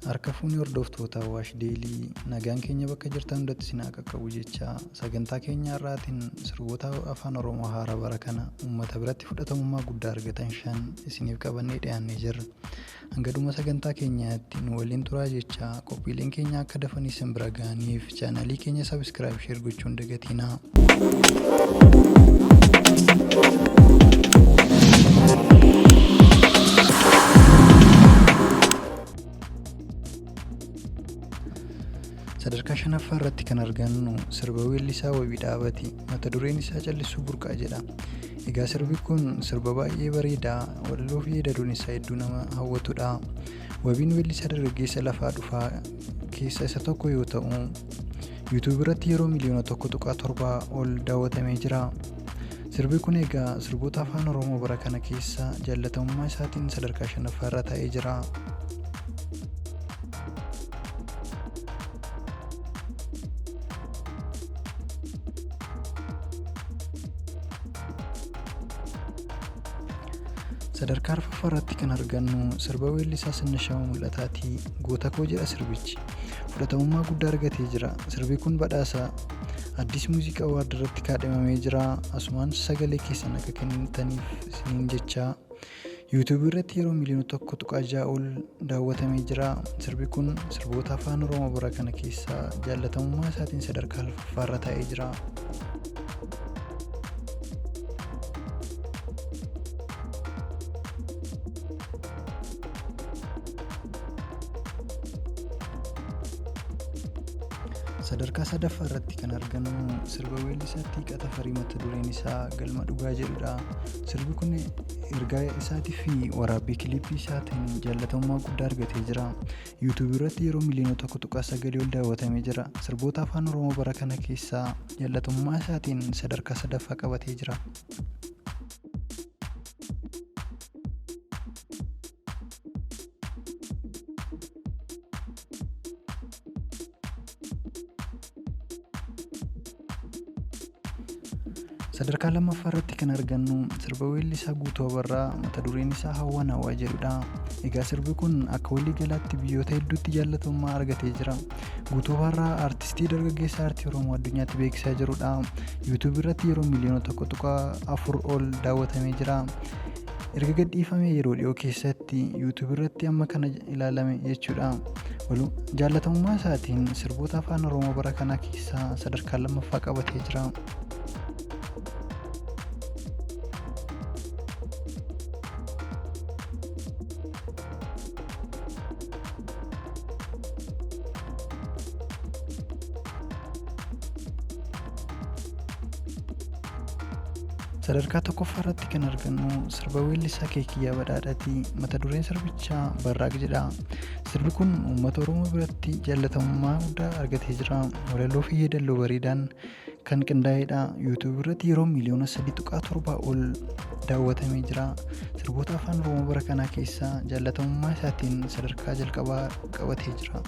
Harka fuunii hordoftoota Awwaash Deelii nagaan keenya bakka jirtan hundatti isin haa qaqqabu jecha sagantaa keenya irraatiin sirboota afaan Oromoo haara bara kana uummata biratti fudhatamummaa guddaa argatan shan isiniif qabannee dhiyaannee jirra. Hanga dhuma sagantaa keenyaatti nu waliin turaa jecha qophiileen keenya akka dafanii isin bira ga'aniif chaanalii keenya subscribe share gochuun dagatinaa. Sadarkaa shanaffaa irratti kan argannu sirba weellisaa wabii dhaabati mata dureen isaa callisuu burqaa jedha. Egaa sirbi kun sirba baay'ee bareedaa walaloo fi yeedaloon isaa hedduu nama hawwatudha. Wabiin weellisaa dargaggeessa lafaa dhufaa keessa isa tokko yoo ta'u YouTube irratti yeroo miliyoona 1.7 ol daawwatamee jira. Sirbi kun egaa sirboota afaan Oromoo bara kana keessa jaallatamummaa isaatiin sadarkaa shanaffaa irra taa'ee jira. Sadarkaa arfaffaa irratti kan argannu sirba weellisaa Sinnashama Mul'ataati goota koo jedha sirbichi. Fudhatamummaa guddaa argatee jira. Sirbi kun badhaasa Addis Muuziqaa Awaard irratti kaadhimamee jira. Asumaan sagalee keessan akka kennitaniif isiniin jecha YouTube irratti yeroo miliyoona 1.6 ol daawwatamee jira. Sirbi kun sirboota afaan Oromoo bara kana keessa jaallatamummaa isaatiin sadarkaa arfaffaa irra taa'ee jira. Sadarkaa sadaffaa irratti kan argannu sirba weellisaa Tafarii mata dureen isaa galma dhugaa jedhudha. Sirbi kun ergaa isaatii fi waraabbii kilippii isaatiin jaallatamummaa guddaa argatee jira. YouTube irratti yeroo miliyoona 1.9 ol daawwatamee jira. Sirboota afaan Oromoo bara kana keessa jaallatamummaa isaatiin sadarkaa sadaffaa qabatee jira. Sadarkaa lammaffaa irratti kan argannu sirba weellisaa guutuu Abarraa mata dureen isaa hawanawa jedhudha. Egaa sirbi kun akka walii galaatti biyyoota hedduutti jaallatamummaa argatee jira. Guutuu Abarraa artistii dargaggeessa aartii Oromoo addunyaatti beeksisaa jirudha. YouTube irratti yeroo miliyoona 1.4 ol daawwatamee jira. Erga gadhiifamee yeroo dhiyoo keessatti YouTube irratti amma kana ilaalame jechuudha. Jaallatamummaa isaatiin sirboota afaan Oromoo bara kana keessa sadarkaa lammaffaa qabatee jira. Sadarkaa tokkoffaa irratti kan argannu sirba weellisaa keekiyyaa Badhaadhaati mata dureen sirbichaa Birraa jedha. Sirbi kun uummata Oromoo biratti jaallatamummaa guddaa argatee jira. Walaloo fi yeedaloo bareedaan kan qindaa'edha. YouTube irratti yeroo miliyoona 3.7 ol daawwatamee jira. Sirboota afaan Oromoo bara kanaa keessa jaallatamummaa isaatiin sadarkaa jalqabaa qabatee jira.